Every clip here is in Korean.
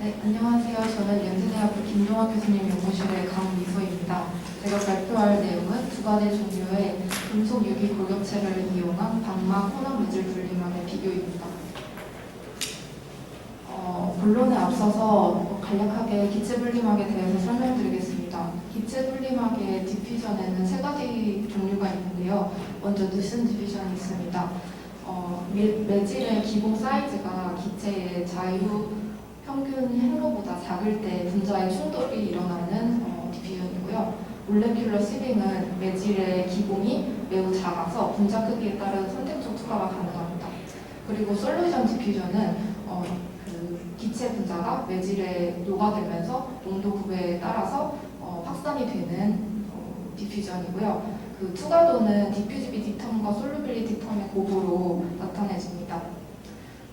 네, 안녕하세요. 저는 연세대학교 김종학 교수님 연구실의 강미소입니다. 제가 발표할 내용은 두 가지 종류의 금속 유기 골격체를 이용한 방막 혼합 매질 분리막의 비교입니다. 본론에 앞서서 간략하게 기체 분리막에 대해서 설명드리겠습니다. 기체 분리막의 디퓨전에는 세 가지 종류가 있는데요. 먼저 누슨 디퓨전이 있습니다. 매질의 기본 사이즈가 기체의 자유 평균 행로보다 작을 때 분자의 충돌이 일어나는 디퓨전이고요. 몰레큘러 시빙은 매질의 기공이 매우 작아서 분자 크기에 따른 선택적 투과가 가능합니다. 그리고 솔루션 디퓨전은 기체 분자가 매질에 녹아들면서 농도 구배에 따라서 확산이 되는 디퓨전이고요. 그 투과도는 디퓨지비티 텀과 솔루빌리티 텀의 곱으로 나타내집니다.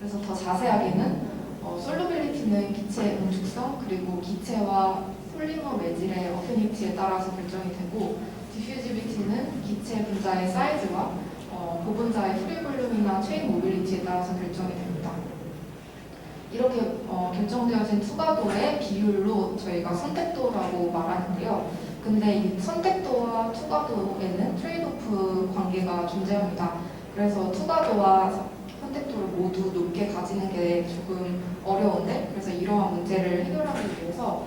그래서 더 자세하게는 솔루빌리티는 기체의 응축성 그리고 기체와 폴리머 매질의 어피니티에 따라서 결정이 되고, 디퓨지비티는 기체 분자의 사이즈와 고분자의 프리 볼륨이나 체인 모빌리티에 따라서 결정이 됩니다. 이렇게 결정되어진 투과도의 비율로 저희가 선택도라고 말하는데요. 근데 이 선택도와 투과도에는 트레이드오프 관계가 존재합니다. 그래서 투과도와 선택도를 모두 높게 가지는 게 조금 어려운데, 그래서 이러한 문제를 해결하기 위해서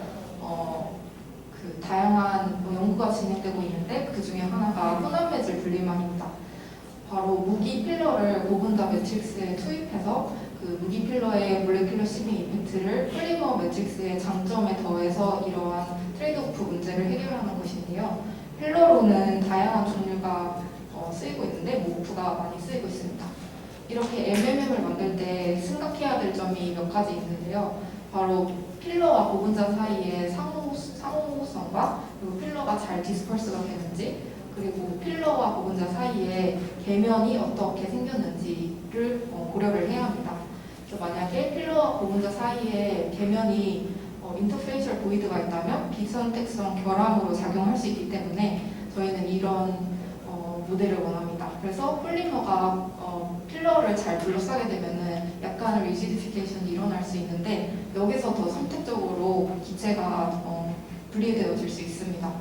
다양한 연구가 진행되고 있는데, 그 중에 하나가 혼합 매질 분리막입니다. 바로 무기 필러를 고분자 매트릭스에 투입해서 그 무기 필러의 몰레큘러 시빙 이펙트를 폴리머 매트릭스의 장점에 더해서 이러한 트레이드오프 문제를 해결하는 것인데요. 필러로는 다양한 종류가 쓰이고 있는데 모프가 많이 쓰이고 있습니다. 이렇게 MMM을 만들 때 생각해야 될 점이 몇 가지 있는데요. 바로 필러와 고분자 사이의 상호성과 그리고 필러가 잘 디스펄스가 되는지, 그리고 필러와 고분자 사이에 계면이 어떻게 생겼는지를 고려를 해야 합니다. 그래서 만약에 필러와 고분자 사이에 계면이 인터페이셜 보이드가 있다면 비선택성 결함으로 작용할 수 있기 때문에 저희는 이런 모델을 원합니다. 그래서 폴리머가 필러를 잘 둘러싸게 되면은 약간의 리지디피케이션이 일어날 수 있는데, 여기서 더 선택적으로 기체가 분리되어질 수 있습니다.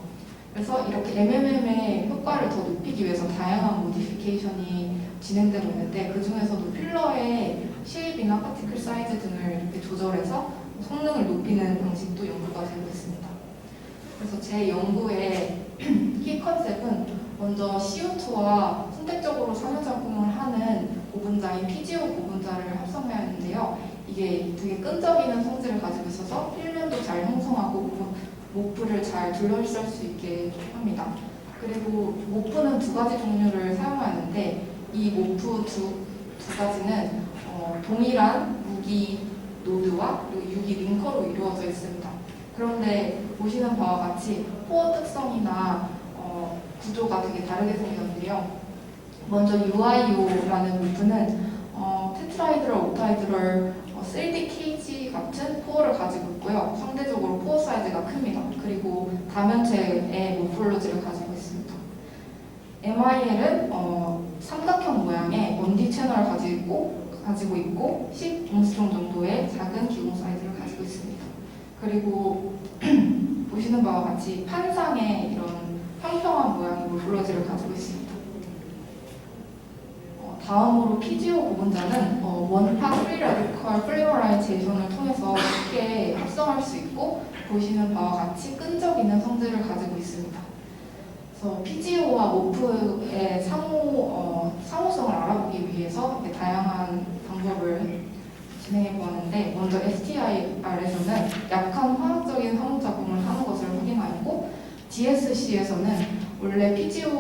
그래서 이렇게 MMM의 효과를 더 높이기 위해서 다양한 모디피케이션이 진행되고 있는데, 그 중에서도 필러의 쉐입이나 파티클 사이즈 등을 이렇게 조절해서 성능을 높이는 방식도 연구가 되고 있습니다. 그래서 제 연구의 키 컨셉은 먼저 CO2와 선택적으로 산화작용을 하는 고분자인 PGO 고분자를 합성하였는데요. 이게 되게 끈적이는 성질을 가지고 있어서 필름도 잘 형성하고 모프를 잘 둘러쓸 수 있게 합니다. 그리고 모프는 두 가지 종류를 사용하는데, 이 모프 두 가지는 동일한 무기 노드와 그리고 유기 링커로 이루어져 있습니다. 그런데 보시는 바와 같이 포어 특성이나 구조가 되게 다르게 생겼는데요. 먼저 UIO라는 모프는 테트라이드럴, 옥타이드럴, 3DKG 같은 포어를 가지고 있고요. 상대적으로 포어 사이즈가 큽니다. 그리고 다면체의 모폴로지를 가지고 있습니다. MIL은 삼각형 모양의 1D 채널을 가지고 있고 10옹스트롬 정도의 작은 기공 사이즈를 가지고 있습니다. 그리고 보시는 바와 같이 판상의 이런 평평한 모양의 모폴로지를 가지고 있습니다. 다음으로 PGO 고분자는 원파 프리 라디컬 폴리머라이제이션을 통해서 쉽게 합성할 수 있고, 보시는 바와 같이 끈적이는 성질을 가지고 있습니다. 그래서 PGO와 모프의 상호성을 알아보기 위해서 다양한 방법을 진행해 보았는데, 먼저 STIR에서는 약한 화학적인 상호작용을 하는 것을 확인하였고, DSC에서는 원래 PGO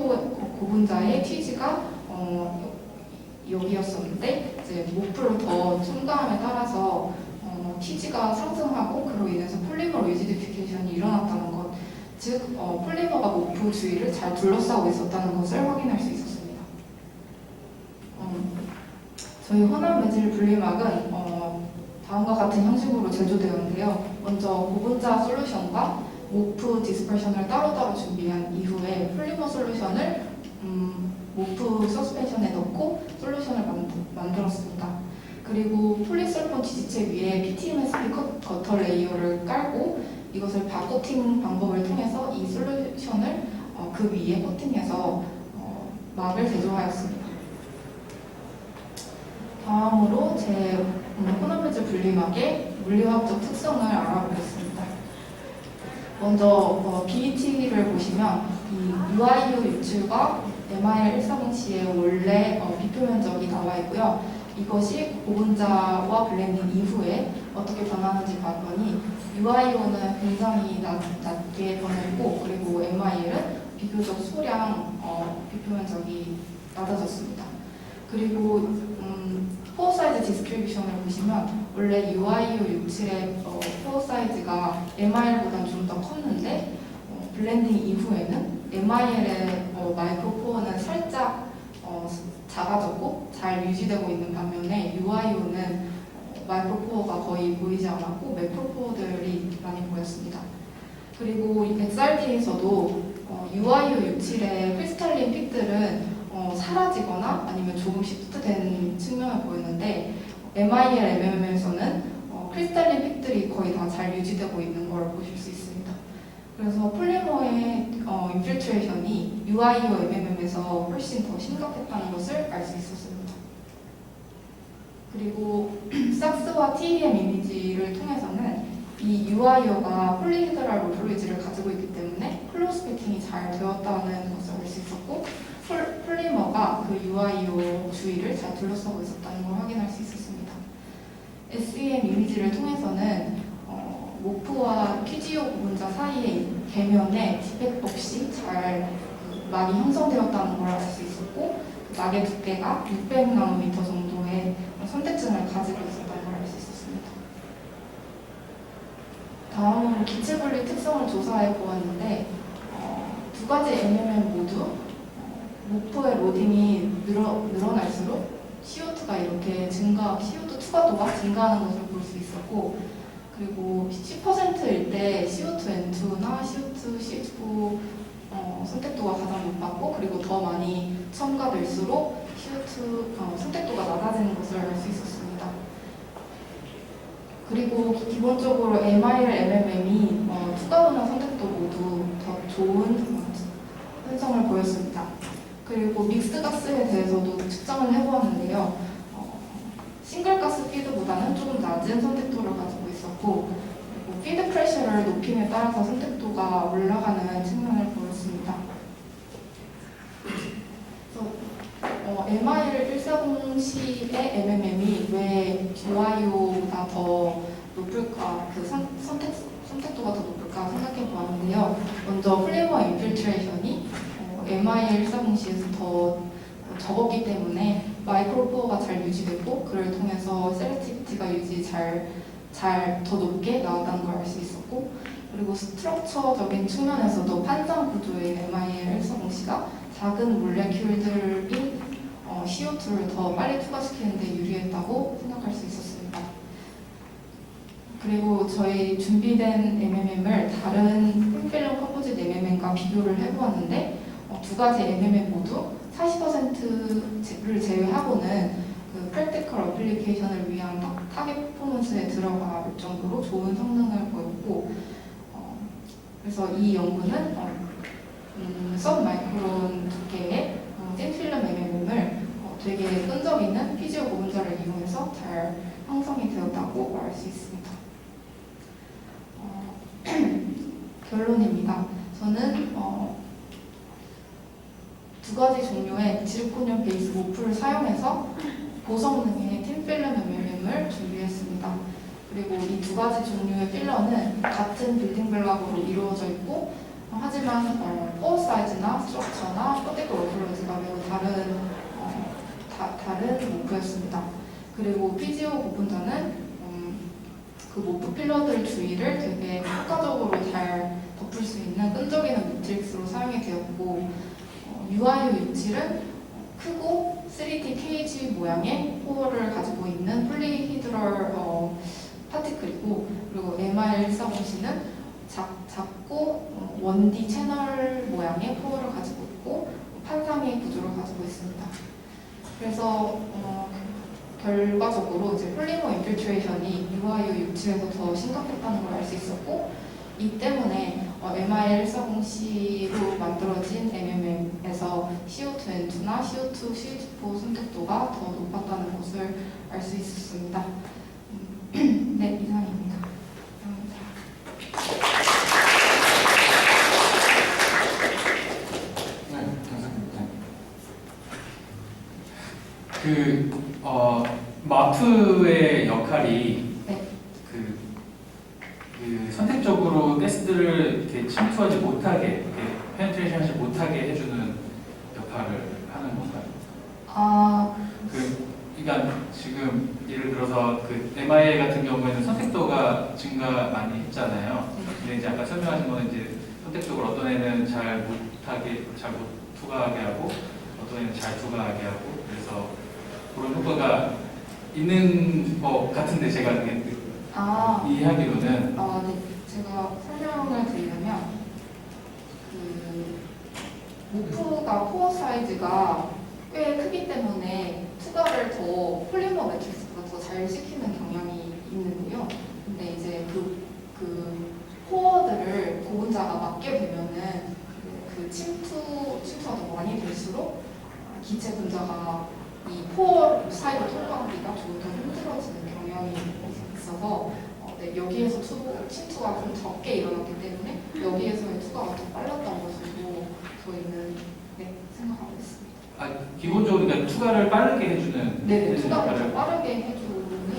고분자의 TG가 여기였었는데, 이제 모프를 더 첨가함에 따라서 TG가 상승하고 그로 인해서 폴리머 리지디피케이션이 일어났다는 것, 즉 폴리머가 모프 주위를 잘 둘러싸고 있었다는 것을 확인할 수 있었습니다. 저희 혼합 매질 분리막은 다음과 같은 형식으로 제조되었는데요. 먼저 고분자 솔루션과 모프 디스퍼션을 따로따로 준비한 이후에 폴리머 솔루션을 모프 서스펜션에 넣고 솔루션을 만들었습니다. 그리고 폴리설폰 지지체 위에 PTMS 거터 레이어를 깔고 이것을 바코팅 방법을 통해서 이 솔루션을 그 위에 코팅해서 막을 제조하였습니다. 다음으로 제 혼합매질 분리막의 물리화학적 특성을 알아보겠습니다. 먼저 BET를 보시면 이 UIO 유출과 MIL140C의 원래 비표 면적이 나와 있고요. 이것이 고분자와 블렌딩 이후에 어떻게 변하는지 봤더니 UIO는 굉장히 낮게 변했고, 그리고 MIL은 비교적 소량 비표 면적이 낮아졌습니다. 그리고 포어 사이즈 디스트리뷰션을 보시면 원래 UIO 67의 포어 사이즈가 MIL보다 좀 더 컸는데 블렌딩 이후에는 MIL의 마이크로 포어는 살짝 작아졌고 잘 유지되고 있는 반면에 UIO는 마이크로 포어가 거의 보이지 않았고 매크로 포어들이 많이 보였습니다. 그리고 XRT에서도 UIO 67의 크리스탈린 픽들은 사라지거나 아니면 조금 시프트된 측면을 보였는데 MIL, MMM에서는 크리스탈린 픽들이 거의 다 잘 유지되고 있는 걸 보실 수 있습니다. 그래서 폴리머의 인필트레이션이 UIO, MMM에서 훨씬 더 심각했다는 것을 알 수 있었습니다. 그리고 삭스와 TEM 이미지를 통해서는 이 UIO가 폴리히드랄 로드리지를 가지고 있기 때문에 클로즈 패킹이 잘 되었다는 것을 알 수 있었고, 폴리머가 그 UIO 주위를 잘 둘러싸고 있었다는 걸 확인할 수 있었습니다. SEM 이미지를 통해서는 모프와 QGO 구분자 사이의 계면에 디펙트 없이 잘 막이 형성되었다는 걸 알 수 있었고, 막의 두께가 600나노미터 정도의 선택증을 가지고 있었다는 걸 알 수 있었습니다. 다음으로 기체분리 특성을 조사해 보았는데 두 가지 MMM 모두 모프의 로딩이 늘어날수록 CO2가 이렇게 CO2 투과도가 증가하는 것을 볼 수 있었고, 그리고 10%일 때 CO2N2나 CO2 CH4 선택도가 가장 높았고, 그리고 더 많이 첨가될수록 CO2 선택도가 낮아지는 것을 알 수 있었습니다. 그리고 기본적으로 MIL, MMM이 투과도나 선택도 모두 더 좋은 현상을 보였습니다. 그리고 믹스드 가스에 대해서도 측정을 해보았는데요. 싱글 가스 피드보다는 조금 낮은 선택도를 가지고 있었고, 그리고 피드 프레셔를 높임에 따라서 선택도가 올라가는 측면을 보였습니다. 그래서 MIL140C의 MMM이 왜 UIO보다 더 높을까, 그 선택도가 더 높을까 생각해 보았는데요. 먼저 플레이머 인필트레이션이 MIL140C에서 더 적었기 때문에 마이크로 포어가 잘 유지되고, 그를 통해서 셀렉티비티가 유지 더 높게 나왔다는 걸 알 수 있었고, 그리고 스트럭처적인 측면에서도 판상 구조인 MIL140C가 작은 몰레큘들인 CO2를 더 빨리 투과시키는 데 유리했다고 생각할 수 있었습니다. 그리고 저희 준비된 MMM을 다른 핀필름 컴포짓 MMM과 비교를 해보았는데 두 가지 MMM 모두 40%를 제외하고는 그 프랙티컬 어플리케이션을 위한 타겟 퍼포먼스에 들어갈 정도로 좋은 성능을 보였고, 그래서 이 연구는 섭 마이크론 두께의 틴필름 MMM을 되게 끈적 있는 피지오 고분자를 이용해서 잘 형성이 되었다고 말할 수 있습니다. 결론입니다. 저는 두 가지 종류의 지르코늄 베이스 모프를 사용해서 고성능의 틴필름 MMM을 준비했습니다. 그리고 이 두 가지 종류의 필러는 같은 빌딩 블록으로 이루어져 있고, 하지만 포어 사이즈나 스트럭처나 퍼티컬 어플로지가 매우 다른 모프였습니다. 그리고 PGO 고분자는 그 모프 필러들 주위를 되게 효과적으로 잘 덮을 수 있는 끈적이는 매트릭스로 사용이 되었고, UIO 67은 크고 3D 케이지 모양의 포어를 가지고 있는 폴리히드럴 파티클이고, 그리고 MIL140C는 작고 1D 채널 모양의 포어를 가지고 있고 판상의 구조를 가지고 있습니다. 그래서 결과적으로 이제 폴리머 인필트레이션이 UIU 6층에서 더 심각했다는 걸 알 수 있었고, 이 때문에 MIL140C로 만들어진 MMM에서 CO2N2나 CO2, CO2포 선택도가 더 높았다는 것을 알 수 있었습니다. 네, 이상입니다. 마프의 역할이 네. 그 선택적으로 가스들을 이렇게 침투하지 못하게, 페네트레이션하지 못하게 해주는 역할을 하는 건가요? 그러니까 지금 예를 들어서 그 MIA 같은 경우에는 선택도가 증가 많이 했잖아요. 근데 이제 아까 설명하신 거는 이제 선택적으로 어떤 애는 잘 못 투과하게 하고 어떤 애는 잘 투과하게 하고, 그래서 그런 효과가 있는 것 같은데 제가 이해하기로는 네. 제가 설명을 드리면 모프가 코어 사이즈가 꽤 크기 때문에 투과를 더 폴리머 매트릭스보다 더 잘 시키는 경향이 있는데요. 근데 이제 그 코어들을 고분자가 맞게 되면은 그 침투가 더 많이 될수록 기체 분자가 이 포어 사이로 통과하기가 좀 더 힘들어지는 경향이 있어서 네, 여기에서 침투가 좀 적게 일어났기 때문에 여기에서의 투과가 더 빨랐던 것으로 저희는 생각하고 있습니다. 기본적으로 그러니까 투과를 빠르게 해주는 투과를 더 빠르게 해주는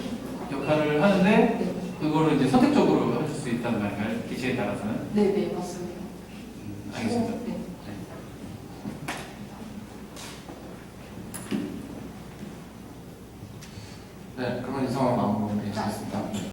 역할을 하는데 그거를 이제 선택적으로 해줄 수 있다는 말인가요? 기체에 따라서는? 네, 맞습니다. 알겠습니다.